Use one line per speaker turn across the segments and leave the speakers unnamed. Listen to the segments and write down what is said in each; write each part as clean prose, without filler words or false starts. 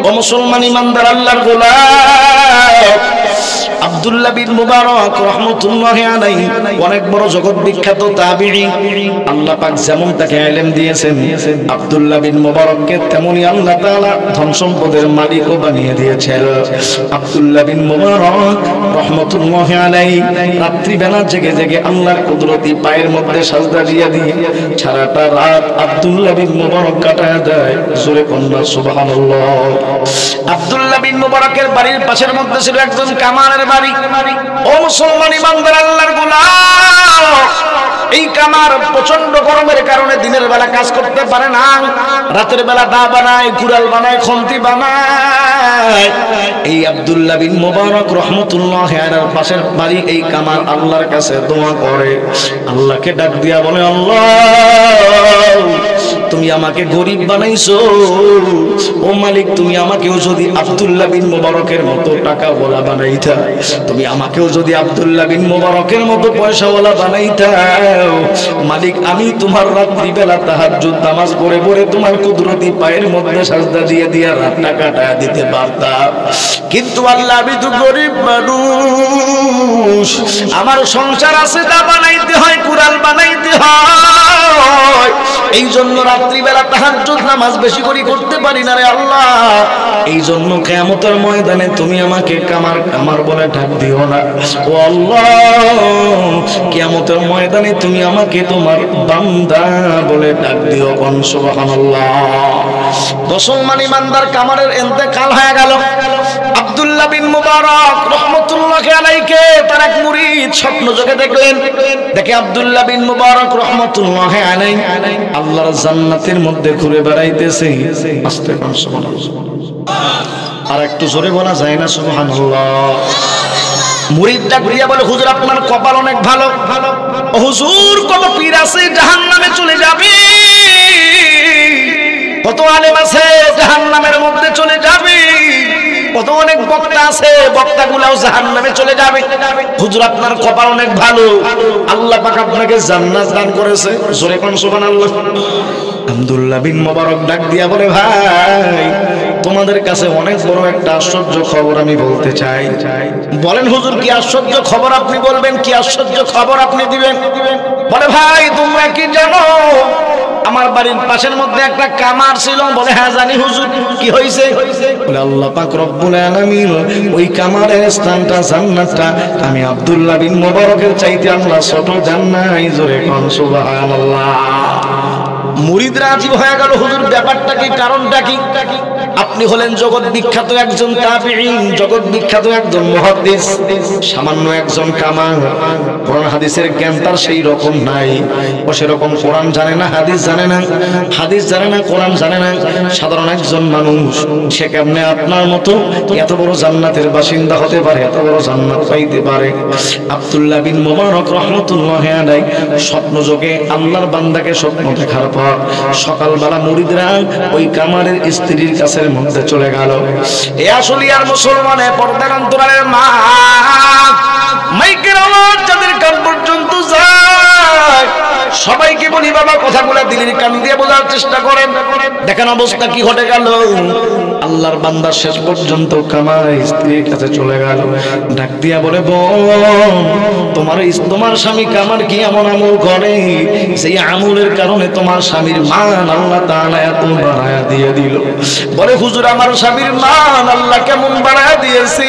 ও মুসলমান ইমানদার আল্লাহর গোলাম আব্দুল্লাহ বিন মুবারক রাহমাতুল্লাহি আলাইহি অনেক বড় জগৎ বিখ্যাত তাবিঈ। আল্লাহ পাক যেমন তাকে ইলম দিয়েছেন, আব্দুল্লাহ বিন মুবারককে তেমনি আল্লাহ তাআলা ধন সম্পদের মালিকও বানিয়ে দিয়েছেন। আব্দুল্লাহ বিন মুবারক রাহমাতুল্লাহি আলাইহি রাত্রি বেলা জেগে জেগে আল্লাহর কুদরতি পায়ের মধ্যে সাজদা দিয়ে সারাটা রাত আব্দুল্লাহ বিন মুবারক কাটায় দেয়। জোরে কন্যা সুবহানাল্লাহ। আব্দুল্লাহ বিন মুবারকের বাড়ির পাশের মধ্যে ছিল একজন কামারের বাড়ি। ও মুসলমান ইমানদার আল্লাহর গোলাম, এই কামার প্রচন্ড গরমের কারণে দিনের বেলা কাজ করতে পারে না, রাতের বেলা দা বানায়, কুড়াল বানায়, খন্তি বানায়। এই আব্দুল্লাহ বিন মুবারক রাহমাতুল্লাহি আলাইহির পাশের বাড়ি এই কামার আল্লাহর কাছে দোয়া করে, আল্লাহকে ডাক দিয়া বলে, আল্লাহ তুমি আমাকে গরিব বানাইছো, ও মালিক তুমি আমাকেও যদি আব্দুল্লাহ বিন মুবারকের মতো টাকাওয়ালা বানাইতা, তুমি আমাকেও যদি আব্দুল্লাহ বিন মুবারকের মতো পয়সাওয়ালা বানাইতাও, মালিক আমি তোমার রাত্রি বেলা তাহাজ্জুদ নামাজ পড়ে পড়ে তোমার কুদরতি পায়ের মধ্যে সাজদা দিয়ে দিয়ে রাতটা কাটায় দিতে পারতাম। কিন্তু আল্লাহ আমি তো গরিব মানুষ, আমার সংসার আছে, তা বানাইতে হয়, কুড়াল বানাইতে হয়, এই জন্য রাত্রিবেলা তাহাজ্জুদ নামাজ বেশি করে করতে পারি না রে আল্লাহ। এই জন্য কিয়ামতের ময়দানে তুমি আমাকে কামার কামার বলে ডাক দিও না। ও আল্লাহ, কিয়ামতের ময়দানে তুমি আমাকে তোমার বান্দা বলে ডাক দিও। কোন সুবহানাল্লাহ। মুসলমান ইমানদার কামারের ইন্তেকাল হয়ে গেল। আব্দুল্লাহ বিন মুবারক রাহমাতুল্লাহি আলাইহি তার এক মুরিদ স্বপ্ন যোগে দেখলেন, দেখে আব্দুল্লাহ বিন মুবারক রাহমাতুল্লাহি আলাইহি আল্লাহর জান্নাতের মধ্যে ঘুরে বেড়াইতেছে। আস্তে কোন সুবহানাল্লাহ। আর একটু জোরে বলা যায় না সুবহানাল্লাহ। মুরিদ ডাক দিয়া বলে, হুজুর আপনার কপাল অনেক ভালো। হুজুর কত পীর আছে জাহান্নামে চলে যাবে, কত আলেম আছে জাহান্নামের মধ্যে চলে যাবে, কত অনেক বক্তা আছে বক্তাগুলাও জাহান্নামে চলে যাবে। হুজুর আপনার কপাল অনেক ভালো, আল্লাহ পাক আপনাকে জান্নাত দান করেছে। জোরে কোন সুবহানাল্লাহ। আব্দুল্লাহ বিন মুবারক ডাক দিয়া বলে, ভাই তোমাদের কাছে অনেক বড় একটা আশ্চর্য খবর আমি বলতে চাই। বলেন হুজুর কি আশ্চর্য খবর আপনি বলবেন, কি আশ্চর্য খবর আপনি দিবেন? বলে, ভাই তোমরা কি জানো আমার বাড়ির পাশের মধ্যে একটা কামার ছিল? বলে, হ্যাঁ জানি হুজুর, কি হইছে? বলে, আল্লাহ পাক রব্বুল আলামিন ওই কামারের স্থানটা জান্নাতটা আমি আব্দুল্লাহ বিন মুবারকের চাইতে আল্লাহ ছোট জান্নাত। জোরে কোন সুবহানাল্লাহ। মুরিদরা আজীব হয়ে গেল, হুজুর ব্যাপারটা কি, কারণটা কি? আপনি হলেন জগৎ বিখ্যাত একজন তাবিঈন, জগৎ বিখ্যাত একজন মুহাদ্দিস, সামান্য একজন কামার, কোরআন হাদিসের জ্ঞান তার সেই রকম নাই। ও সেরকম কোরআন জানে না, হাদিস জানে না, হাদিস জানে না, কোরআন জানে না। সাধারণ একজন মানুষ, সে কেমনে আপনার মতো এত বড় জান্নাতের বাসিন্দা হতে পারে, এত বড় জান্নাত পাইতে পারে? আব্দুল্লাহ বিন মুবারক রাহমাতুল্লাহি আলাইহি স্বপ্ন যোগে আল্লাহর বান্দাকে স্বপ্ন দেখার পর সকালবেলা মুরিদরা ওই কামারের স্ত্রীর কাছের মধ্যে চলে গেল। এ আসলিয়ার মুসলমানে পর্দার অন্তরালের মা, মাইকের আওয়াজ যাদের কান পর্যন্ত যায়, সবাইকে বলি বাবা কথাগুলো দিলের কান দিয়ে বোঝার চেষ্টা করেন। দেখেন অবস্থা কি ঘটে গেল। আল্লাহর বান্দা শেষ পর্যন্ত কামার স্ত্রীর কাছে চলে গেল, ডাক দিয়া বলে, বোন তোমার স্বামী কামার কি এমন আমল করে সেই আমলের কারণে তোমার স্বামীর মান আল্লাহ তাআলা এত বাড়ায়া দিয়ে দিল? বলে, হুজুর আমার স্বামীর মান আল্লাহ কেমন বাড়ায়া দিয়েছে?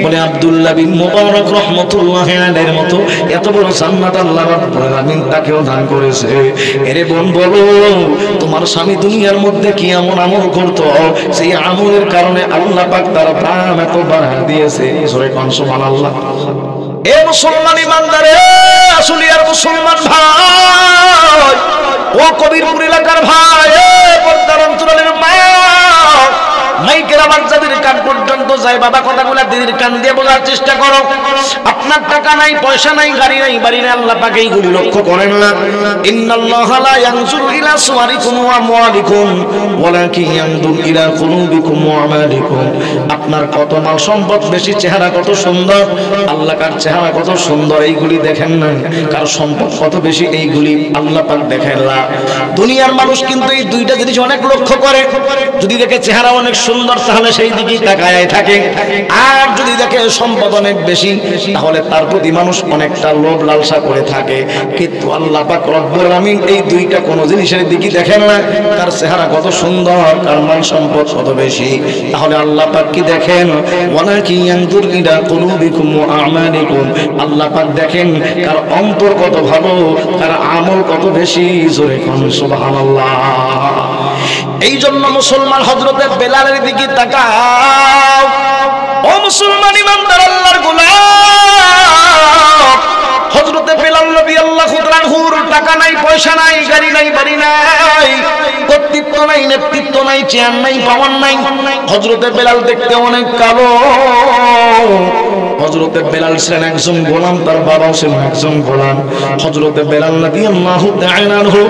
বলে, আব্দুল্লাহ বিন মুবারক রাহমাতুল্লাহি আলাইহির মতো এত বড় জান্নাত আল্লাহ রাব্বুল আলামিন তাকেও দান করেছে। এরে বোন বলো, তোমার স্বামী দুনিয়ার মধ্যে কি এমন আমল করতো সেই আমলের কারণে আল্লাহ পাক তার দাম এত বাড়ায়া দিয়েছে? জোরে কোন সুবহানাল্লাহ। এ মুসলমান ইমানদার, আসলিয়ার মুসলমান ভাই, ও কবিরপুর এলাকার ভাই, এ পর্দার অন্তরালের মা, মাইকের আওয়াজ যাদের কান পর্যন্ত যায়, বাবা কথাগুলো আমার দিদির কান দিয়ে বোঝার চেষ্টা করো। আপনার টাকা নাই, পয়সা নাই, গাড়ি নাই, বাড়ি নাই, আল্লাহ পাক এইগুলি লক্ষ্য করেন না। ইন্নাল্লাহা লা ইয়ানজুরু ইলা সুওয়ারিকুম ওয়া আমওয়ালিকুম ওয়ালাকিন ইয়ানজুরু ইলা কুলুবিকুম ওয়া আমালিকুম। আপনার কত মাল সম্পদ বেশি, চেহারা কত সুন্দর, আল্লাহ কার চেহারা কত সুন্দর এইগুলি দেখেন না, কার সম্পদ কত বেশি এইগুলি আল্লাহ পাক দেখেন না। দুনিয়ার মানুষ কিন্তু এই দুইটা জিনিস অনেক লক্ষ্য করে। যদি দেখে চেহারা অনেক সুন্দর তাহলে সেই দিকেই তাকায় থাকে, আর যদি দেখে সম্পদ অনেক বেশি তাহলে তার প্রতি মানুষ অনেকটা লোভ লালসা করে থাকে। কিন্তু আল্লাহ পাক রব্বুল আলামিন এই দুইটা কোন জিনিসের দিকে দেখেন না, কার চেহারা কত সুন্দর, কার মাল সম্পদ কত বেশি। তাহলে আল্লাহ পাক কি দেখেন? ওয়ালাকিন ইয়ানজুরু ইলা কুলুবিকুম ওয়া আমালিকুম। আল্লাহ পাক দেখেন কার অন্তর কত ভালো, কার আমল কত বেশি। জোরে কোন সুবহানাল্লাহ। এই জন্য মুসলমান হযরতে বেলালের দিকে তাকাও। ও মুসলমান ইমানদার আল্লাহর গোলাম, হযরতে বেলাল রাদিয়াল্লাহু তাআলা আনহুর টাকা নাই, পয়সা নাই, গাড়ি নাই, বাড়ি নাই, কর্তৃত্ব নাই, নেতৃত্ব নাই, চেয়ার নাই, পাওয়ার নাই। হযরতে বেলাল দেখতে অনেক কালো। হযরতে বেলাল ছিলেন একজন গোলাম, তার বাবাও ছিলেন একজন গোলাম। হযরতে বেলাল রাদিয়াল্লাহু তাআলা আনহু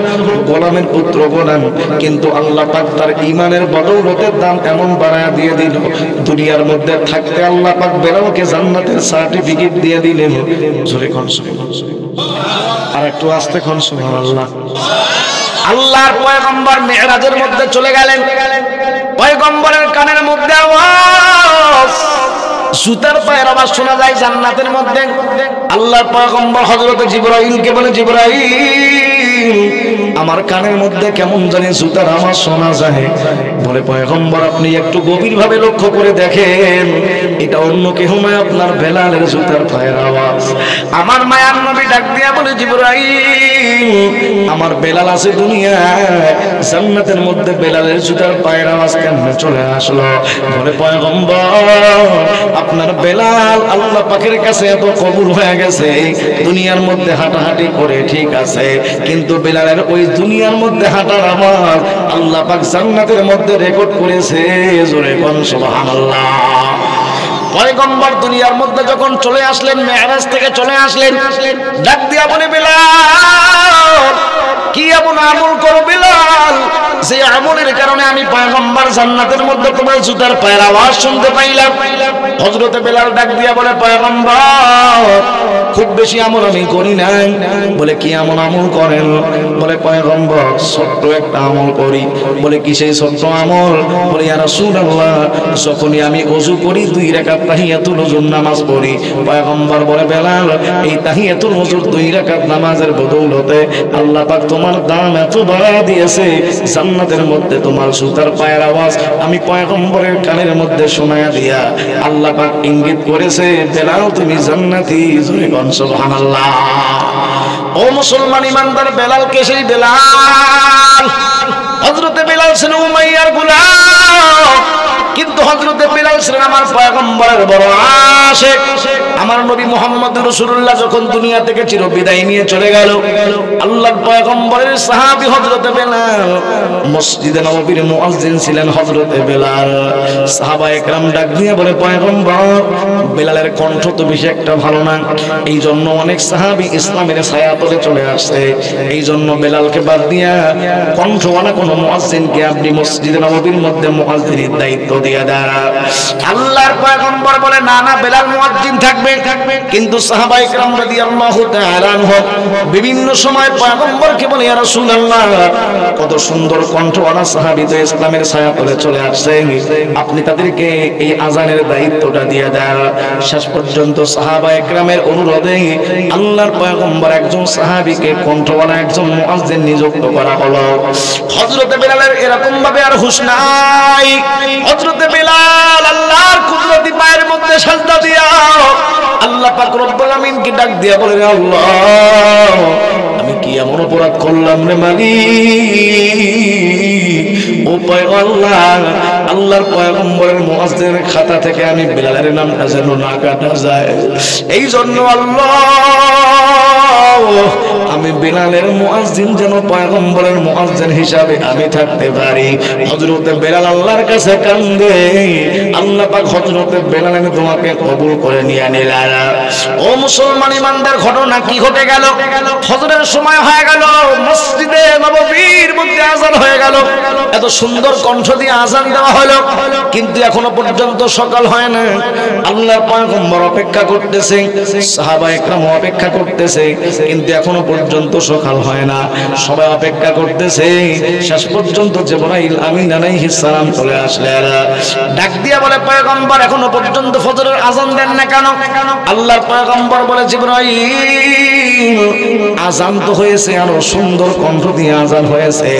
গোলামের পুত্র গোলাম, কিন্তু আল্লাহ পাক তার ঈমানের বদৌলতে দাম এমন বাড়ায়া দিয়ে দিল, দুনিয়ার মধ্যে থাকতে আল্লাহ পাক বেলালকে জান্নাতের সার্টিফিকেট দিয়ে দিলেন। জোরে কোন সুবহানাল্লাহ। আর একটু আস্তে কোন সুবহানাল্লাহ। আল্লাহর পয়গম্বর মিরাজের মধ্যে চলে গেলেন, পয়গম্বরের কানের মধ্যে আওয়াজ, জুতার পায়ের আওয়াজ শোনা যায় জান্নাতের মধ্যে। আল্লাহর পয়গম্বর হযরত জিবরাইলকে বলে, জিবরাইল আমার কানের মধ্যে কেমন জানি জুতার আওয়াজ শোনা যায়। বলে, পয়গম্বর আপনি একটু গভীরভাবে লক্ষ্য করে দেখেন, এটা অন্য কেউ নয়, আপনার বেলালের জুতার পায়ের আওয়াজ। আমার মায়ার নবী ডাক দিয়া বলে, জিবরাইল আমার বেলাল আছে দুনিয়ায়, জান্নাতের মধ্যে বেলালের জুতার পায়ের আওয়াজ কেমনে চলে আসলো? বলে, পয়গম্বর আপনার বেলাল আল্লাহ পাকের কাছে এত কবুল হয়ে গেছে, দুনিয়ার মধ্যে হাঁটাহাঁটি করে ঠিক আছে, কিন্তু বেলালের ওই দুনিয়ার মধ্যে হাঁটার আওয়াজ আল্লাহ পাক জান্নাতের মধ্যে রেকর্ড করেছে। জোরে কোন সুবহানাল্লাহ। পয়গম্বর দুনিয়ার মধ্যে যখন চলে আসলেন, মেরাজ থেকে চলে আসলেন, ডাক দিয়া বলে, বেলাল কি এমন আমল করো বেলাল, যে আমলের কারণে আমি পয়গম্বর জান্নাতের মধ্যে তোমার জুতার পায়ের আওয়াজ শুনতে পাইলাম? হযরতে বেলাল ডাক দিয়া বলে, পয়গম্বর খুব বেশি আমল আমি করি নাই। বলে, কি এমন আমল করেন? বলে, পয়গম্বর ছোট্ট একটা আমল করি। বলে, কি সেই ছোট্ট আমল? বলে, ইয়া রাসূলুল্লাহ যখনই আমি ওযু করি 2 রাকাত তাহিয়াতুল ওযুর নামাজ পড়ি। পয়গম্বর বলে, বেলাল এই তাহিয়াতুল ওযুর 2 রাকাত নামাজের বদৌলতে আল্লাহ পাক তোমার দাম এত বাড়া দিয়েছে, জান্নাতের মধ্যে তোমার জুতার পায়ের আওয়াজ আমি পয়গম্বরের কানের মধ্যে শোনায়া দিয়া আল্লাহ পাক ইঙ্গিত করেছে, বেলাল তুমি জান্নাতি। জোরে কোন সুবহানাল্লাহ। ও মুসলমান ইমানদার, বেলাল কে? সেই বেলাল হযরতে বেলাল ছিলেন উমাইয়ার গোলাম, কিন্তু হযরতে বেলাল ছিলেন আমার পয়গম্বরের বড় আশিক। আমার নবী মুহাম্মদ রাসূলুল্লাহ যখন দুনিয়া থেকে চিরবিদায় নিয়ে চলে গেল, আল্লাহর পয়গম্বরের সাহাবী হযরতে বেলাল, মসজিদে নববীর মুয়াজ্জিন ছিলেন হযরতে বেলাল। সাহাবায়ে কেরাম ডাক দিয়ে বলে, পয়গম্বর বেলালের কণ্ঠ তো বেশি একটা ভালো না, এই জন্য অনেক সাহাবী ইসলামের ছায়াতলে চলে আসছে, এই জন্য বেলালকে বাদ দিয়া কণ্ঠওয়ালা কোন মুয়াজ্জিনকে আপনি মসজিদে নববীর মধ্যে মুয়াজ্জিনের দায়িত্ব দিয়ে দেন। আল্লাহর পয়গম্বর বলে, না না, বেলাল মুয়াজ্জিন থাকবে। কিন্তু সাহাবায়ে কেরাম রাদিয়াল্লাহু তাআলা আনহু বিভিন্ন সময় পয়গম্বরকে বলে, ইয়া রাসূলুল্লাহ কত সুন্দর কণ্ঠওয়ালা সাহাবী তো ইসলামের ছায়াতলে চলে আসছে, আপনি তাদেরকে এই আযানের দায়িত্বটা দিয়ে দেন। শেষ পর্যন্ত সাহাবায়ে কেরামের অনুরোধে আল্লাহর পয়গম্বর একজন সাহাবীকে কণ্ঠওয়ালা একজন মুয়াজ্জিন নিযুক্ত করা হলো। হযরতে বেলালের এরকম ভাবে আর হুঁশ নাই। হযরতে বেলাল আল্লাহর কুদরতি পায়ের মধ্যে সাজদা দিয়া আল্লাহ পাক রব্বুল আমিন কি ডাক দিয়া বলেন, আল্লাহ আমি কি এমন অপরাধ করলাম রে মালিক? ও পায় আল্লাহ, আল্লাহর পয়গম্বরের মুয়াজ্জিনের খাতা থেকে আমি বিলালের নামটা যেন না কাটা যায়। এই জন্য আল্লাহ আমি বিলালের মুয়াজ্জিন যেন পয়গম্বরের মুয়াজ্জিন হিসাবে আমি থাকতে পারি। হযরতে বেলাল আল্লাহর কাছে কান্দে, আল্লাহ পাক হযরতে বেলাল তোমাকে কবুল করে নিয়ে নিলেন। ও মুসলমান ইমানদার, ঘটনা কি ঘটে গেল? ফজরের সময় হয়ে গেল, মসজিদে নববীর মধ্যে আযান হয়ে গেল। এত সুন্দর কণ্ঠ দিয়ে আযান দেওয়া হলো, কিন্তু এখনো পর্যন্ত সকাল হয় না। আল্লাহর পয়গম্বর অপেক্ষা করতেছে, সাহাবায়ে কেরাম অপেক্ষা করতেছে, কিন্তু এখনো পর্যন্ত সকাল হয় না। সবাই অপেক্ষা করতেছে। শেষ পর্যন্ত জিবরাইল আমিন আলাইহিস সালাম চলে আসলেন। ডাক দিয়া বলে, পয়গম্বর এখনো পর্যন্ত ফজরের আযান দেন না কেন? আল্লাহর পয়গম্বর বলে, জিবরাইল আযান তো হয়েছে, আরো সুন্দর কণ্ঠ দিয়ে আযান হয়েছে।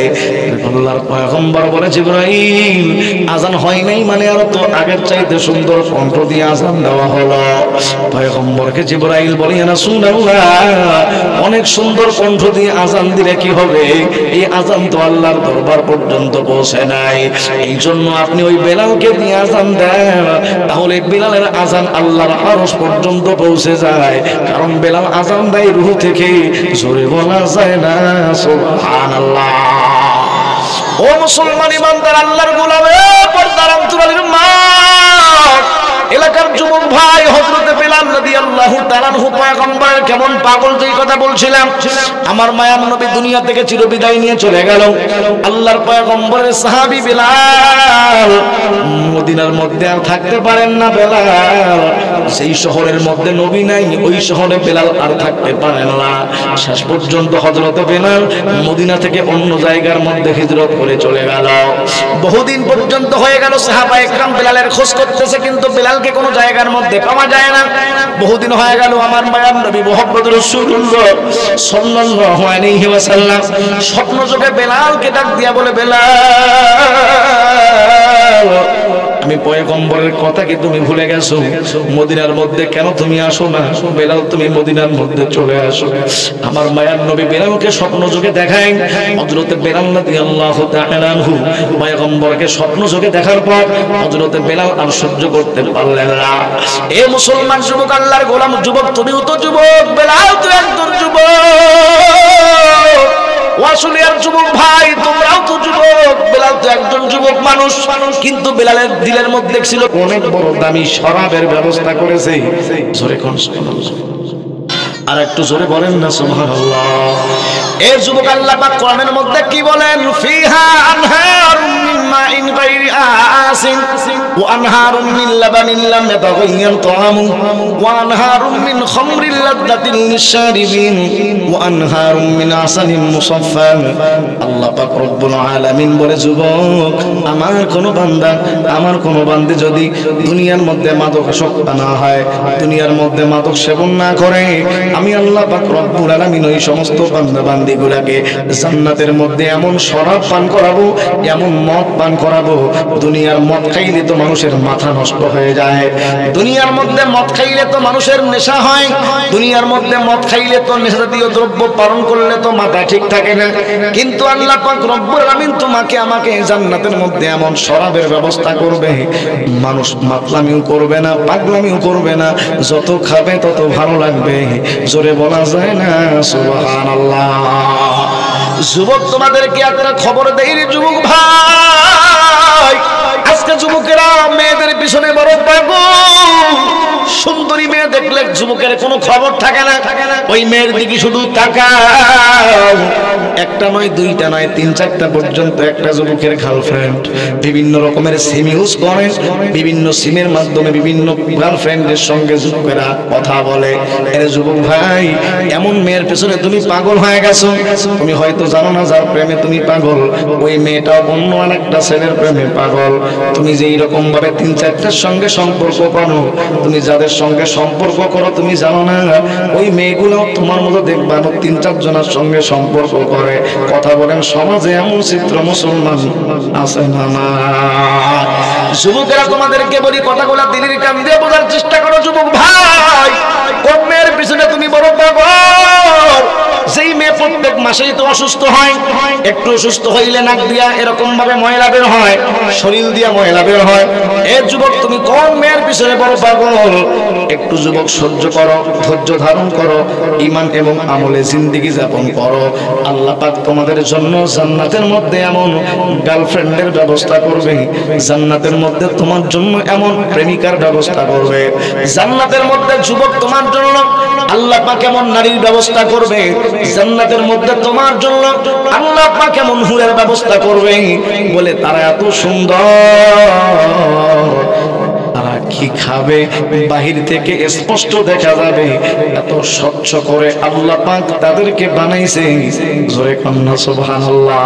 আল্লাহর পয়গম্বর বলে, জিবরাইল আযান হয় নাই মানে আরো তো আগের চাইতে সুন্দর কণ্ঠ দিয়ে আযান দেওয়া হলো। পয়গম্বরকে জিবরাইল বলে, ইয়া রাসূলুল্লাহ অনেক সুন্দর কণ্ঠ দিয়ে আযান দিলে কি হবে? এই আযান তো আল্লাহর দরবার পর্যন্ত পৌঁছে নাই। এই জন্য আপনি ওই বেলালকে দিয়ে আযান দেন, তাহলে বেলালের আযান আল্লাহর আরশ পর্যন্ত পৌঁছে যায়। কারণ বেলাল আযান দেয় রূহ থেকে, জোরে বলা যায় না সুবহানাল্লাহ। ও মুসলমান ইমানদার, আল্লাহর গোলাম, পর্দার অন্তরালের মা, এলাকার যুবক ভাই, হযরতে বেলাল রাদিয়াল্লাহু তাআলা আনহু পয়গম্বরের কেমন পাগল যেই কথা বলছিলাম। আমার মায়ার নবী দুনিয়া থেকে চিরবিদায় নিয়ে চলে গেল। আল্লাহর পয়গম্বরের সাহাবী বেলাল মদিনার মধ্যে আর থাকতে পারেন না। বেলাল সেই শহরের মধ্যে নবী নাই, ওই শহরে বেলাল আর থাকতে পারেন না। শেষ পর্যন্ত হযরতে বেলাল মদিনা থেকে অন্য জায়গার মধ্যে হিজরত করে চলে গেল। বহুদিন পর্যন্ত হয়ে গেল, সাহাবায়ে কেরাম বেলালের খোঁজ করতেছে, কিন্তু বেলালকে কোনো জায়গার মধ্যে পাওয়া যায় না। বহুদিন হয়ে গেল, আমার মায়ার নবী মুহাম্মদ রাসূলুল্লাহ সাল্লাল্লাহু আলাইহি ওয়াসাল্লাম স্বপ্ন যোগে বেলালকে ডাক দিয়া বলে, বেলাল আমি পয়গম্বরের কথা কি তুমি ভুলে গেছো? মদিনার মধ্যে কেন তুমি আসো না? বেলাল তুমি মদিনার মধ্যে চলে আসো। আমার মায়ার নবী বেলালকে স্বপ্ন যোগে দেখায়। হযরতে বেলাল রাদিয়াল্লাহু তাআলা আনহু পয়গম্বরকে স্বপ্ন যোগে দেখার পর হযরতে বেলাল আর সহ্য করতে পারলেন না। এ মুসলমান যুবক, আল্লাহর গোলাম যুবক, তুমিও তো যুবক, বেলাল তো একজন যুবক। ওয়াসুলিয়ার যুবক ভাই, তোমরাও তো যুবক। বেলাল তো একজন যুবক মানুষ, কিন্তু বেলালের দিলের মধ্যে ছিল অনেক বড় দামি শরাবের ব্যবস্থা করেছে। জোরে কোন সুবহানাল্লাহ, আর একটু জোরে বলেন না সুবহানাল্লাহ। এই যুবক, আল্লাহ পাক কোরআনের মধ্যে কি বলেন? ফিহা আনহারুম মিন মাইন গায়রি আসিন ওয়া আনহারুম মিন লাবানিন লাম ইয়াতাগায়্যার তাআমুহু ওয়া আনহারুম মিন খামরিল লাযযাতিল লিশারিবিন ওয়া আনহারুম মিন আসালিন মুসাফফা। আল্লাহ পাক রব্বুল আলামিন বলে, যুবক, আমার কোন বান্দা, আমার কোন বান্দী যদি দুনিয়ার মধ্যে মাদকাসক্ত না হয়, দুনিয়ার মধ্যে মাদক সেবন না করে, আমি আল্লাহ পাক রব্বুল আলামিন ওই সমস্ত বান্দা বান্দীগুলোকে জান্নাতের মধ্যে এমন শরাব পান করাবো, এমন মদ পান করাবো। দুনিয়ার মদ খাইলে তো মানুষের মাথা নষ্ট হয়ে যায়, দুনিয়ার মধ্যে মদ খাইলে তো মানুষের নেশা হয়, দুনিয়ার মধ্যে মদ খাইলে তো নেশাজাতীয় দ্রব্য পালন করলে তো মাথা ঠিক থাকে না। কিন্তু আল্লাহ পাক রব্বুল আলামিন তোমাকে আমাকে জান্নাতের মধ্যে এমন শরাবের ব্যবস্থা করবে, মানুষ মাতলামিও করবে না, পাগলামিও করবে না, যত খাবে তত ভালো লাগবে। জোরে বলা যায় না সুবহানাল্লাহ। যুবক, তোমাদেরকে একটা খবর দেই রে যুবক ভাই, আজকে যুবকেরা মেয়েদের পিছনে বড় পাগল। সুন্দরী মেয়ে দেখলে যুবকের কোনো খবর থাকে না, ওই মেয়ের দিকে শুধু তাকাও। একটা নয়, দুইটা নয়, তিন চারটা পর্যন্ত একটা যুবকের গার্লফ্রেন্ড। বিভিন্ন রকমের সিম ইউজ করে, বিভিন্ন সিমের মাধ্যমে বিভিন্ন গার্লফ্রেন্ডের সঙ্গে যুবকেরা কথা বলে। এর যুবক ভাই, এমন মেয়ের পেছনে তুমি পাগল হয়ে গেছো। তুমি হয়তো জানো না, যার প্রেমে তুমি পাগল, ওই মেয়েটাও অন্য আরেকটা ছেলের প্রেমে পাগল। তুমি যেই রকম ভাবে তিন চারটার সঙ্গে সম্পর্ক করো, তুমি যাদের সঙ্গে সম্পর্ক করো, তুমি জানো না ওই মেয়েগুলো তোমার মতো দেখবা তিন চার জনের সঙ্গে সম্পর্ক করে, কথা বলেন। সমাজে এমন চিত্র মুসলমান আছে না? যুবকেরা, তোমাদেরকে বলি, কথাগুলো দিলের কান দিয়ে বোঝার চেষ্টা করো। যুবক ভাই, কোন মেয়ের পিছনে তুমি বড় পাগল, যেই মেয়ে প্রত্যেক মাসেই তো অসুস্থ হয়, একটু অসুস্থ হইলে নাক দিয়া এরকম ভাবে ময়লা বের হয়, শরীর দিয়া ময়লা বের হয়। এ যুবক, তুমি কোন মেয়ের পিছনে বড় পাগল? একটু যুবক সহ্য করো, ধৈর্য ধারণ করো, ঈমান এবং আমলে জিন্দেগি যাপন করো। আল্লাহ পাক তোমাদের জন্য জান্নাতের মধ্যে এমন গার্লফ্রেন্ডের ব্যবস্থা করবে, জান্নাতের মধ্যে তোমার জন্য এমন প্রেমিকার ব্যবস্থা করবে, জান্নাতের মধ্যে যুবক তোমার জন্য আল্লাহ পাক এমন নারীর ব্যবস্থা করবে, জান্নাতের মধ্যে তোমার জন্য আল্লাহ পাক এমন হুরের ব্যবস্থা করবে। বলে তারা এত সুন্দর, তারা কি খাবে বাহির থেকে স্পষ্ট দেখা যাবে, এত স্বচ্ছ করে আল্লাহ পাক তাদেরকে বানাইছে। জোরে কন্যা সুবহানাল্লাহ।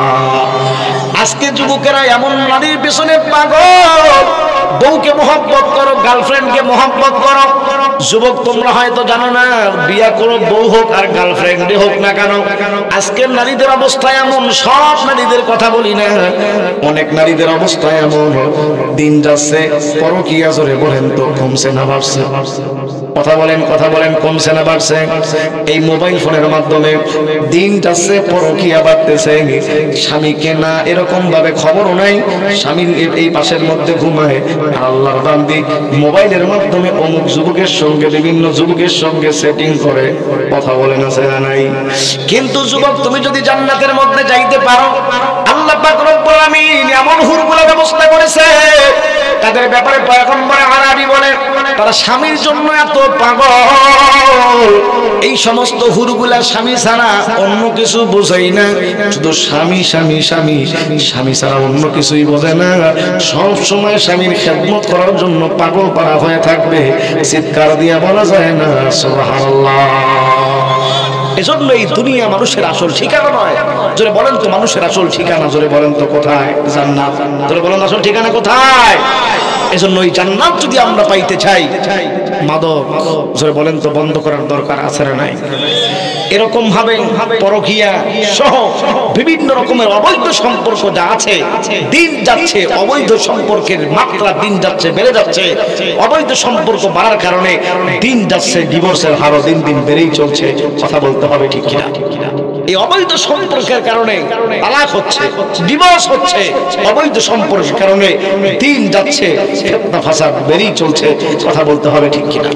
আজকে যুবকেরা এমন নারীর পেছনে পাগল। বউকে মহব্বত করো, গার্লফ্রেন্ডকে মহব্বত করো। যুবক, তোমরা হয়তো জানো না, বিয়া করো, বউ হোক আর গার্লফ্রেন্ডে হোক না কেন, আজকের নারীদের অবস্থা এমন। সব নারীদের কথা বলি না, অনেক নারীদের অবস্থা এমন। দিন যাচ্ছে, পরকীয়া জোরে বলেন তো কমছে না বাড়ছে? কথা বলেন, কথা বলেন, কমছে না বাড়ছে? এই মোবাইল ফোনের মাধ্যমে দিন যাচ্ছে, পরকীয়া বাড়তেছে। স্বামীকে না এরকম ভাবে খবরও নাই, স্বামীর এই পাশের মধ্যে ঘুমায়, আল্লাহর বান্দি মোবাইলের মাধ্যমে অমুক যুবকের সঙ্গে বিভিন্ন যুবকের সঙ্গে সেটিং করে। কথা বলেন আছে না নাই? কিন্তু যুবক, তুমি যদি জান্নাতের মধ্যে যাইতে পারো, আল্লাহ পাক রব্বুল আমিন এমন হুরগুলো ব্যবস্থা করেছে, তাদের ব্যাপারে পয়গম্বর আরবি বলে তারা স্বামীর জন্য এত পাগল। এই সমস্ত হুরগুলা স্বামী ছাড়া অন্য কিছু বোঝাই না, শুধু স্বামী স্বামী স্বামী, স্বামী ছাড়া অন্য কিছুই বোঝে না। সব সময় স্বামীর খেদমত করার জন্য পাগল পারা হয়ে থাকবে, চিৎকার দিয়ে বলা যায় না সুবহানাল্লাহ। এজন্য এই দুনিয়া মানুষের আসল ঠিকানা নয়। জোরে বলেন তো মানুষের আসল ঠিকানা, জোরে বলেন তো কোথায়? জান্নাত। জোরে বলেন আসল ঠিকানা কোথায়? এজন্য এই জান্নাত যদি আমরা পাইতে চাই, মাদক জোরে বলেন তো বন্ধ করার দরকার আছে না নাই? এরকম ভাবে পরকীয়া সহ বিভিন্ন রকমের অবৈধ সম্পর্ক যা আছে, দিন যাচ্ছে অবৈধ সম্পর্কের মাত্রা দিন যাচ্ছে বেড়ে যাচ্ছে। অবৈধ সম্পর্ক বাড়ার কারণে দিন যাচ্ছে ডিভোর্সের হারও দিন দিন বেড়েই চলছে। কথা বলতে হবে ঠিক কিনা? এই অবৈধ সম্পর্কের কারণে তালাক হচ্ছে, ডিভোর্স হচ্ছে, অবৈধ সম্পর্কের কারণে দিন যাচ্ছে ফিতনা ফাসাদ বেড়েই চলছে। কথা বলতে হবে ঠিক কিনা?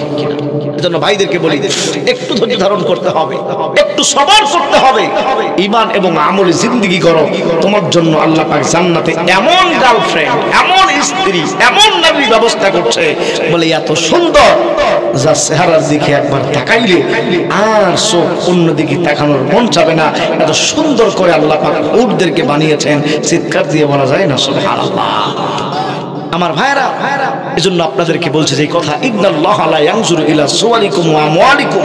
এজন্য ভাইদেরকে বলি, একটু ধৈর্য ধারণ করতে হবে, একটু সবর করতে হবে, ঈমান এবং আমলে জিন্দেগি করো। তোমার জন্য আল্লাহ পাক জান্নাতে এমন গার্লফ্রেন্ড, এমন স্ত্রী, এমন নবী ব্যবস্থা করছে, বলে এত সুন্দর, যার চেহারার দিকে একবার তাকাইলে আর চোখ অন্যদিকে তাকানোর মন চাবে না। এত সুন্দর করে আল্লাহ পাক উটদেরকে বানিয়েছেন, চিৎকার দিয়ে বলা যায় না সুবহানাল্লাহ। আমার ভাইরা, এজন্য আপনাদেরকে বলছে যে কথা, ইন্নাল্লাহা লা ইয়ানজুরু ইলা সুওয়ারিকুম ওয়া আমওয়ালিকুম।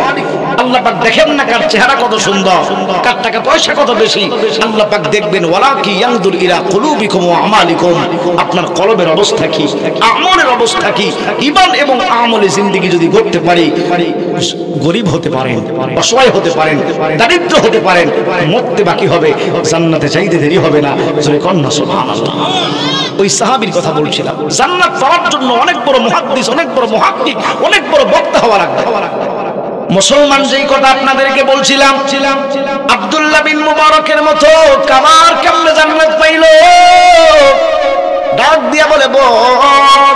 আল্লাহ পাক দেখেন না কার চেহারা কত সুন্দর, কার টাকা পয়সা কত বেশি, আল্লাহ পাক দেখবেন ওয়ালাকি ইয়ানজুর ইলা কুলুবিকুম ওয়া আমালিকুম। আপনার কলবের অবস্থা কি, আমলের অবস্থা কি? ঈমান এবং আমলে জিন্দেগি যদি করতে পারি, গরীব হতে পারেন, অসহায় হতে পারেন, দারিদ্র হতে পারেন, মরতে বাকি হবে, জান্নাতে চাইতে দেরি হবে না। জোরে কন্যা সুবহানাল্লাহ। ওই সাহাবীর কথা বলছিলাম, জান্নাত পাওয়ার জন্য অনেক বড় মুহাদ্দিস, অনেক বড় মুহাক্কিক, অনেক বড় বক্তা হওয়া লাগবে। মুসলমান যেই কথা আপনাদেরকে বলছিলাম, আব্দুল্লাহ বিন মুবারকের মতো কামার কেমনে জান্নাত পাইল? ডাক দিয়া বলে, বোন,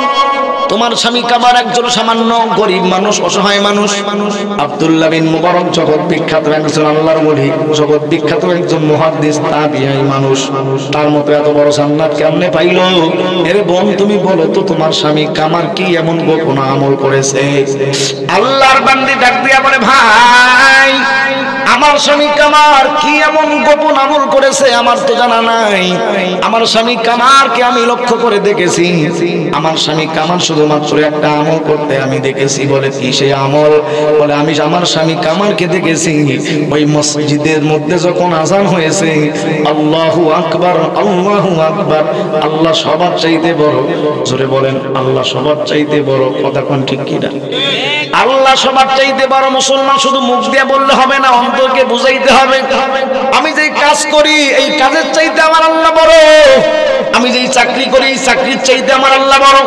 তোমার স্বামী কামার একজন সামান্য গরিব মানুষ, অসহায় মানুষ। আব্দুল্লাহ বিন মুবারক জগৎ বিখ্যাত একজন আল্লাহর ওলি, জগৎ বিখ্যাত একজন মুহাদ্দিস, তাবিঈ মানুষ। তার মতো এত বড় জান্নাত কেমনে পাইল? এর বোন, তুমি বলো তো, তোমার স্বামী কামার কি এমন গোপন আমল করেছে? আল্লাহর বান্দি ডাক দিয়া বলে, ভাই, আমার স্বামী কামার কি এমন গোপন আমল করেছে আমার তো জানা নাই। আমার স্বামী কামারকে আমি লক্ষ্য করে দেখেছি, আমার স্বামী কামার শুধুমাত্র একটা আমল করতে আমি দেখেছি। বলে কি সেই আমল? বলে আমি আমার স্বামী কামারকে দেখেছি ওই মসজিদের মধ্যে যখন আযান হয়েছে, আল্লাহু আকবার, আল্লাহু আকবার, আল্লাহ সবার চাইতে বড়। জোরে বলেন, আল্লাহ সবার চাইতে বড়। কথা কোন ঠিক কিনা? আল্লাহ সবার চাইতে বড়। মুসলমান শুধু মুখ দিয়ে বললে হবে না, অন্তরকে বুঝাইতে হবে আমি যেই কাজ করি এই কাজের চাইতে আমার আল্লাহ বড়, আমি যেই চাকরি করি এই চাকরির চাইতে আমার আল্লাহ বড়,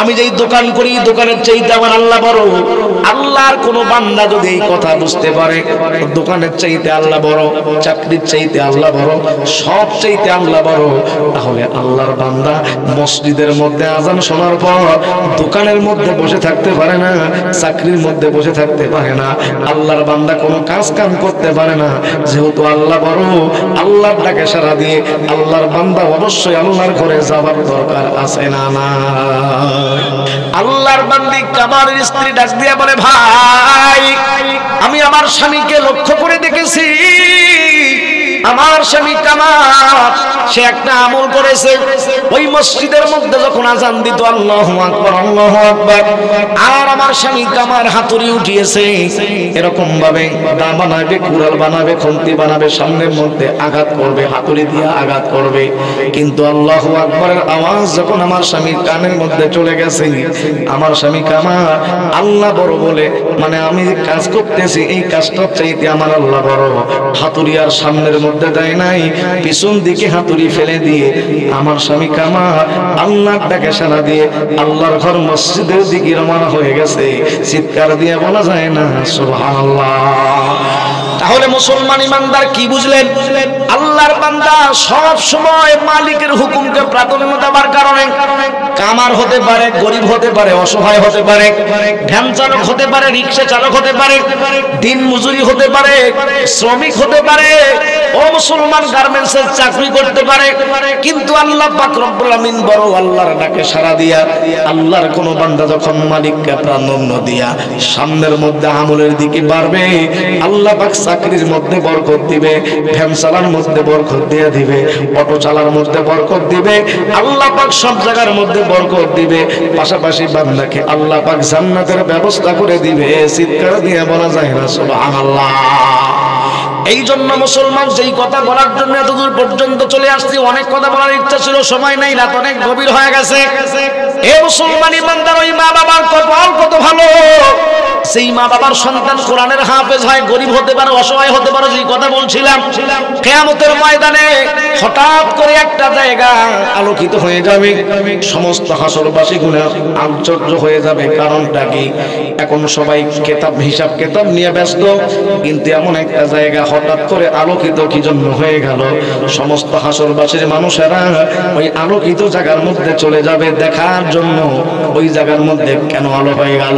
আমি যেই দোকান করি দোকানের চাইতে আমার আল্লাহ বড়। আল্লাহর কোন বান্দা যদি এই কথা বুঝতে পারে দোকানের চাইতে আল্লাহ বড়, চাকরির চাইতে আল্লাহ বড়, সব চাইতে আল্লাহ বড়, তাহলে আল্লাহর বান্দা মসজিদের মধ্যে আজান শোনার পর দোকানের মধ্যে বসে থাকতে পারে না, চাকরির মধ্যে বসে থাকতে পারে না, আল্লাহর বান্দা কোনো কাজ কাম করতে পারে না। যেহেতু আল্লাহ বড়, আল্লাহর ডাকে সাড়া দিয়ে আল্লাহর বান্দা অবশ্যই আল্লাহর ঘরে যাবার দরকার আছে না না? আল্লাহর বান্দি কামারের স্ত্রী ডাক দিয়ে বলে, ভাই আমি আমার স্বামীকে লক্ষ্য করে দেখেছি, আমার স্বামী কামার সে একটা আমল করেছে, ওই মসজিদের মধ্যে যখন আজান দিত আল্লাহু আকবার আল্লাহু আকবার, আর আমার স্বামী কামার হাতুড়ি উঠিয়েছে এরকম ভাবে দা বানাবে, কুড়াল বানাবে, খুন্তি বানাবে, সামনের মধ্যে আঘাত করবে, হাতুড়ি দিয়ে আঘাত করবে, কিন্তু আল্লাহু আকবারের আওয়াজ যখন আমার স্বামীর কানের মধ্যে চলে গেছে, আমার স্বামী কামার আল্লাহ বড় বলে মানে আমি কাজ করতেছি এই কাজটার চাইতে আমার আল্লাহ বড়, হাতুড়ি আর সামনের মধ্যে দেয় নাই, পিছন দিকে হাতুড়ি ফেলে দিয়ে আমার স্বামী কামার আল্লাহর ডাকে সাড়া দিয়ে আল্লাহর ঘর মসজিদের দিকে রওনা হয়ে গেছে। চিৎকার দিয়ে বলা যায় না সুবহানাল্লাহ। তাহলে মুসলমান ইমানদার কি বুঝলেন? আল্লাহর বান্দা সব সময় মালিকের হুকুমকে প্রাধান্য দেওয়ার কারণে কামার হতে পারে, গরিব হতে পারে, অসহায় হতে পারে, ভ্যান চালক হতে পারে, রিকশা চালক হতে পারে, দিন মজুরি হতে পারে, শ্রমিক হতে পারে, ও মুসলমান গার্মেন্টসের চাকরি করতে পারে, কিন্তু আল্লাহ পাক রব্বুল আমিন বড়, আল্লাহর ডাকে সাড়া দিয়া আল্লাহর কোন বান্দা যখন মালিককে প্রাধান্য দিয়া সামনের মধ্যে আমলের দিকে বাড়বে, আল্লাহ পাক চাকরির মধ্যে বরকত দিবে, ভ্যান চালার মধ্যে বরকত দিয়ে দিবে, অটো চালার মধ্যে বরকত দিবে, আল্লাহ পাক সব জায়গার মধ্যে বরকত দিবে, পাশাপাশি বান্দাকে আল্লাহ পাক জান্নাতের ব্যবস্থা করে দিবে। চিৎকার দিয়ে বলা যায় না সুবহানাল্লাহ। এই জন্য মুসলমান যেই কথা বলার জন্য এতদূর পর্যন্ত চলে আসছি, অনেক কথা বলার ইচ্ছা ছিল, সময় নাই, রাত অনেক গভীর হয়ে গেছে। এ মুসলমান ইমানদার, ওই মা বাবার কপাল কত ভালো, সেই মা বাবার সন্তান কোরআনের হাফেজ হয়, গরিব হতে পারে, অসহায় হতে পারে, যেই কথা বলছিলাম কিয়ামতের ময়দানে হঠাৎ করে একটা জায়গা আলোকিত হয়ে যাবে, সমস্ত হাসরবাসী গুলো আশ্চর্য হয়ে যাবে। কারণটা কি? এখন সবাই কিতাব হিসাব কিতাব নিয়ে ব্যস্ত, কিন্তু এমন একটা জায়গা হঠাৎ করে আলোকিত কি জন্য হয়ে গেল? সমস্ত হাসরবাসীর মানুষেরা ওই আলোকিত জায়গার মধ্যে চলে যাবে দেখার জন্য ওই জায়গার মধ্যে কেন আলো হয়ে গেল।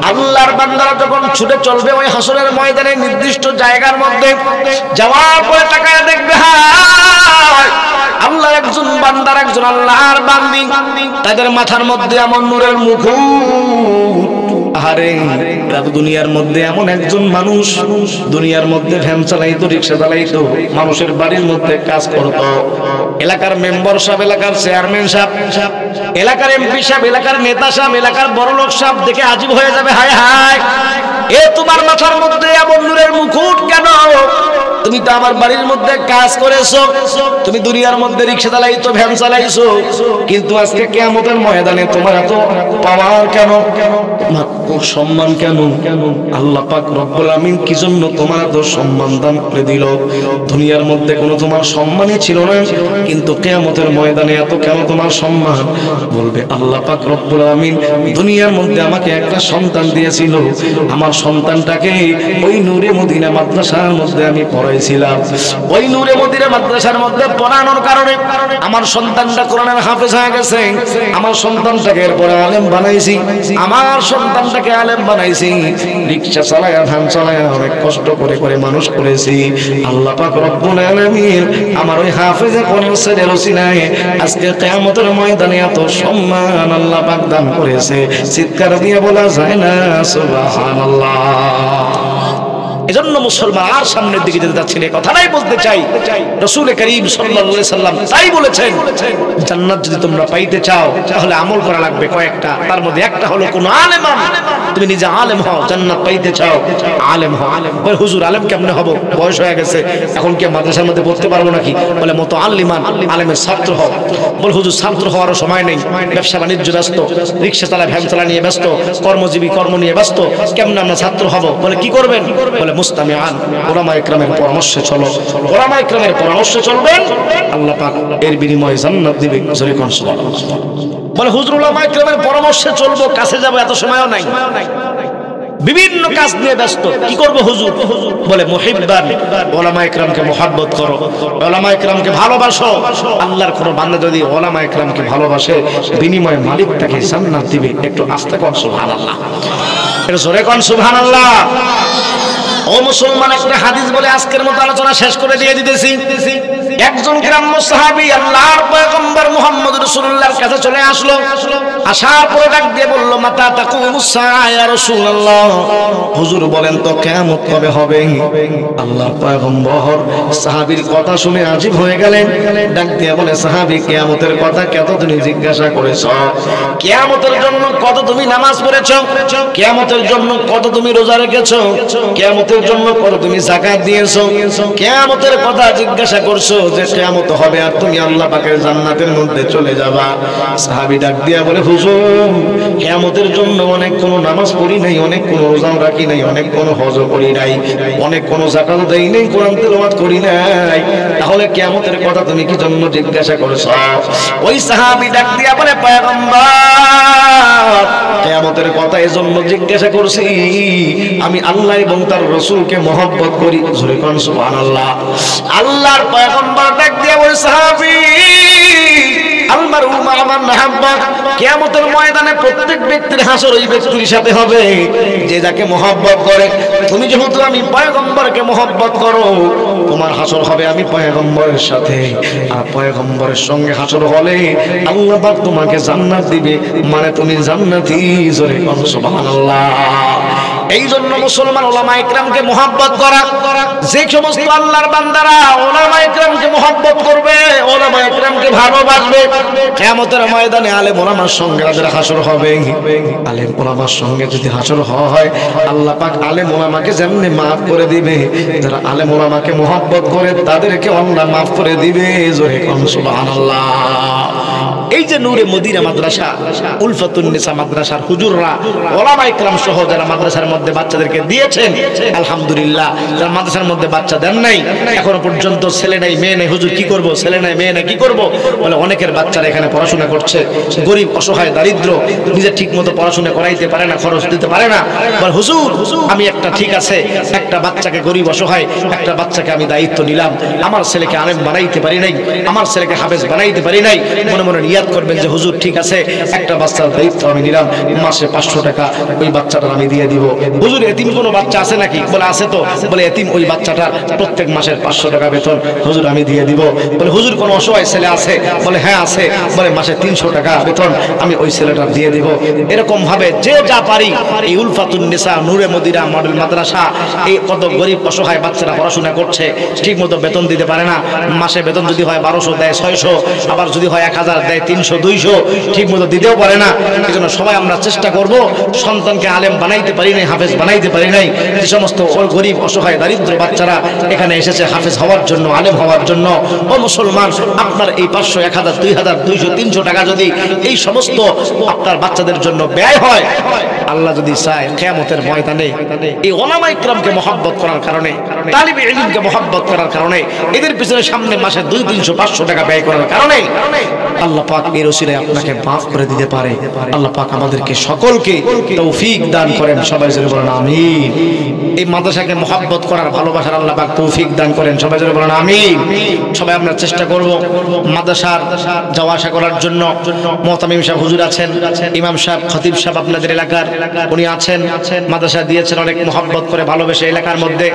আল্লাহর বান্দারা যখন ছুটে চলবে ওই হাসরের ময়দানে নির্দিষ্ট জায়গার মধ্যে, যাওয়ার পরে তাকায় দেখবে হায় আল্লাহ একজন বান্দার, একজন আল্লাহর বান্দি, তাদের মাথার মধ্যে এমন নূরের মুকুট। আরে দুনিয়ার মধ্যে এমন একজন মানুষ, দুনিয়ার মধ্যে ভ্যান চালাইতো, রিক্সা চালাইতো, মানুষের বাড়ির মধ্যে কাজ করতো, এলাকার মেম্বার সাহেব, এলাকার চেয়ারম্যান সাহেব, এলাকার এমপি সাহেব, এলাকার নেতা সাহেব, এলাকার বড় লোক সাহেব দেখে আজীব হয়ে যাবে, হায় হায় এ তোমার মাথার মধ্যে এমন নূরের মুকুট কেন? তুমি তো আমার বাড়ির মধ্যে কাজ করেছো, তুমি দুনিয়ার মধ্যে রিক্সা চালাইছো, ভ্যান চালাইছো, কিন্তু আজকে কিয়ামতের ময়দানে তোমার এত পাওয়ার কেন? তোমার সম্মান কেন? আল্লাহ পাক রব্বুল আমিন কি জন্য তোমার এত সম্মান দান করে দিল? দুনিয়ার মধ্যে কোনো তোমার সম্মানই ছিল না, কিন্তু কিয়ামতের ময়দানে এত কেন তোমার সম্মান? বলবে আল্লাহ পাক রব্বুল আমিন দুনিয়ার মধ্যে আমাকে একটা সন্তান দিয়েছিল, আমার সন্তানটাকে ওই নূরে মদিনা মাদ্রাসার মধ্যে আমি পড়াইছিলাম, ওই নূরে মদিনা মাদ্রাসার মধ্যে পড়ানোর কারণে আমার সন্তানটা কোরআনের হাফেজ হয়ে গেছে, আমার সন্তানটাকে এরপরে আলেম বানাইছি, আমার সন্তানটাকে আলেম বানাইছি, রিকশা চালায়া ভ্যান চালায়া অনেক কষ্ট করে করে মানুষ করেছি। আল্লাহ পাক রব্বুল আলামিন আমার ওই হাফেজে কোরআন ছেলের ওসিলায় আজকে কিয়ামতের ময়দানে এত সম্মান আল্লাহ পাক দান করেছে, চিৎকার দিয়ে বলা যায় না সুবহানাল্লাহ। এজন্য মুসলমান আর সামনের দিকে যেতে যাচ্ছেন, এই কথাটাই বলতে চাই। রাসূল করিম সাল্লাল্লাহু আলাইহি সাল্লাম তাই বলেছেন, জান্নাত যদি তোমরা পাইতে চাও তাহলে আমল করা লাগবে কয়েকটা, তার মধ্যে একটা হলো কোন আলেম, তুমি নিজে আলেম হও, জান্নাত পাইতে চাও আলেম হও। বলে হুজুর আলেম কেমনে হব, বয়স হয়ে গেছে, এখন কি মাদ্রাসার মধ্যে পড়তে পারবো নাকি? বলে মতো আল্লিমান, আলেমের ছাত্র হও। বলে হুজুর ছাত্র হওয়ারও সময় নেই, ব্যবসা বাণিজ্য ব্যস্ত, রিক্সা চালা ভ্যান চালা নিয়ে ব্যস্ত, কর্মজীবী কর্ম নিয়ে ব্যস্ত, কেমনে আমরা ছাত্র হব? বলে কি করবেন? বলে মুস্তামিআন, উলামায়ে কেরামের পরামর্শে চলো। উলামায়ে কেরামের পরামর্শে চলবেন, আল্লাহ পাক এর বিনিময়ে জান্নাত দিবে। জোরে কোন সুবহানাল্লাহ। বলে হুজুর উলামায়ে কেরামের পরামর্শে চলবো, কাছে যাব এত সময়ও নাই, বিভিন্ন কাজ নিয়ে ব্যস্ত, কি করব হুজুর? বলে মুহিব্বান, উলামায়ে কেরামকে মুহাব্বত করো, উলামায়ে কেরামকে ভালোবাসো। আল্লাহর কোন বান্দা যদি উলামায়ে কেরামকে ভালোবাসে, বিনিময়ে মালিক তাকে জান্নাত দিবে। একটু আস্তে কোন সুবহানাল্লাহ, একটু জোরে কোন সুবহানাল্লাহ। ও মুসলমান, একটা হাদিস বলে আজকের মতো আলোচনা শেষ করে দিয়ে দিতেছি। একজন গ্রাম্য সাহাবী আল্লাহর পয়গম্বর মুহাম্মদ রাসূলুল্লাহর কাছে চলে আসলো। আসার পরে ডাক দিয়ে বলল, মাতা তাকুমুস সাআ ইয়া রাসূলুল্লাহ, হুজুর বলেন তো কিয়ামত কবে হবে? আল্লাহর পয়গম্বর সাহাবীর কথা শুনে আজীব হয়ে গেলেন। ডাক দিয়ে বলে, সাহাবী, কিয়ামতের কথা কত তুমি জিজ্ঞাসা করেছো? কিয়ামতের জন্য কত তুমি নামাজ পড়েছো? কিয়ামতের জন্য কত তুমি রোজা রেখেছো? কিয়ামতের জন্য কত তুমি যাকাত দিয়েছো? কিয়ামতের কথা জিজ্ঞাসা করছো যে কিয়ামত হবে আর তুমি আল্লাহ পাকের জান্নাতের মধ্যে চলে যাবা। সাহাবী ডাক দিয়া বলে, হুজুর, কিয়ামতের জন্য অনেক কোন নামাজ পড়ি নাই, অনেক কোন রোজা রাখি নাই, অনেক কোন হজ করি নাই, অনেক কোন যাকাত দেই নাই, কোরআন তেলাওয়াত করি নাই, তাহলে কিয়ামতের কথা তুমি কি জন্য জিজ্ঞাসা করছো? ওই সাহাবী ডাক দিয়া বলে, পয়গম্বর, কিয়ামতের কথা এজন্য জিজ্ঞাসা করছি, আমি আল্লাহ এবং তার রাসূলকে মহব্বত করি। জোরে কোন সুবহানাল্লাহ। আল্লাহর পয়গম্বর ডাক দিয়া বলে, সাহাবী, আলমারু মা মান আহাব্বা, কিয়ামতের ময়দানে প্রত্যেক ব্যক্তির হাসর ওই ব্যক্তির সাথে হবে যে যাকে মহব্বত করে। তুমি যেহেতু আমি পয়গম্বরকে মহব্বত করো, তোমার হাসর হবে আমি পয়গম্বরের সাথে, আর পয়গম্বরের সঙ্গে হাসর হলে আল্লাহ পাক তোমাকে জান্নাত দিবে, মানে তুমি জান্নাতি। জোরে কোন সুবহানাল্লাহ। এই জন্য মুসলমান উলামায়ে কেরামকে মুহাব্বত করা, যে সমস্ত আল্লাহর বান্দারা উলামায়ে কেরামকে মুহাব্বত করবে, উলামায়ে কেরামকে ভালোবাসবে, কিয়ামতের ময়দানে আলেম উলামার সঙ্গে তাদের হাসর হবে। আলেম উলামার সঙ্গে যদি হাসর হয়, আল্লাহ পাক আলেম উলামাকে যেমনি মাফ করে দিবে, যারা আলেম উলামাকে মুহাব্বত করে তাদেরকে আল্লাহ মাফ করে দিবে। জোরে কোন সুবহানাল্লাহ। এই যে নূরে মদিনা মাদ্রাসা, উলফাতুন নিসা মাদ্রাসার হুজুররা, উলামায়ে কেরাম সহ যারা মাদ্রাসার মধ্যে বাচ্চাদেরকে দিয়েছেন, আলহামদুলিল্লাহ। যারা মাদ্রাসার মধ্যে বাচ্চা দেন নাই, এখনো পর্যন্ত ছেলে নাই মেয়ে নাই, হুজুর কি করব? ছেলে নাই মেয়ে নাই, কি করব? বলে অনেকের বাচ্চারা এখানে পড়াশোনা করছে, গরিব, অসহায়, দারিদ্র, নিজে ঠিক মতো পড়াশোনা করাইতে পারে না, খরচ দিতে পারে না। বলে হুজুর, আমি একটা, ঠিক আছে, একটা বাচ্চাকে, গরিব অসহায় একটা বাচ্চাকে আমি দায়িত্ব নিলাম, আমার ছেলেকে আলেম বানাইতে পারি নাই, আমার ছেলেকে হাফেজ বানাইতে পারি নাই। মনে মনে নিয়াত করবেন যে হুজুর ঠিক আছে, একটা বাচ্চার দায়িত্ব আমি নিলাম, মাসে 500 টাকা ওই বাচ্চাটার আমি দিয়ে দিব। হুজুর, এতিম কোনো বাচ্চা আছে নাকি? বলে আছে তো। বলে এতিম ওই বাচ্চাটার প্রত্যেক মাসের 500 টাকা বেতন হুজুর আমি দিয়ে দিব। বলে হুজুর, কোনো অসহায় ছেলে আছে? বলে হ্যাঁ আছে। বলে মাসে 300 টাকা বেতন আমি ওই ছেলেটার দিয়ে দিব। এরকম ভাবে যে যা পারি, এই উলফাতুন নিসা নূরে মদিনা মডেল মাদ্রাসা, এই কত গরিব অসহায় বাচ্চারা পড়াশোনা করছে, ঠিক মতো বেতন দিতে পারে না। মাসে বেতন যদি হয় 1200 দেয় 600, আবার যদি হয় 1000 দেয় 300 200, ঠিক মতো দিতেও পারে না। এই জন্য সবাই আমরা চেষ্টা করব, সন্তানকে আলেম বানাইতে পারি নাই, হাফেজ বানাইতে পারি নাই, যে সমস্ত গরিব অসহায় দারিদ্র বাচ্চারা এখানে এসেছে হাফেজ হওয়ার জন্য, আলেম হওয়ার জন্য, ও মুসলমান, আপনার এই 500 1000 2000 200 300 টাকা যদি এই সমস্ত আপনার বাচ্চাদের জন্য ব্যয় হয়, আল্লাহ যদি চায় কিয়ামতের ময়দানে এই উলামায়ে কেরামকে মহব্বত করার কারণে, তালিবে ইলমকে মহব্বত করার কারণে, এদের পিছনে সামনে মাসে 200 300 500 টাকা ব্যয় করার কারণে আল্লাহ পাক এর ওসিলায় আপনাকে মাফ করে দিতে পারে। আল্লাহ পাক আমাদেরকে সকলকে তৌফিক দান করেন। সবাই জোরে বলেন আমিন। এই মাদ্রাসাকে মহব্বত করার, ভালোবাসার আল্লাহ পাক তৌফিক দান করেন। সবাই জোরে বলেন আমিন। সবাই আমরা চেষ্টা করব মাদ্রাসার যাওয়া আসা করার জন্য। মুহতামিম সাহেব হুজুর আছেন, ইমাম সাহেব, খতিব সাহেব আপনাদের এলাকার উনি আছেন, মাদ্রাসা দিয়েছেন অনেক মহব্বত করে ভালোবেসে এলাকার মধ্যে।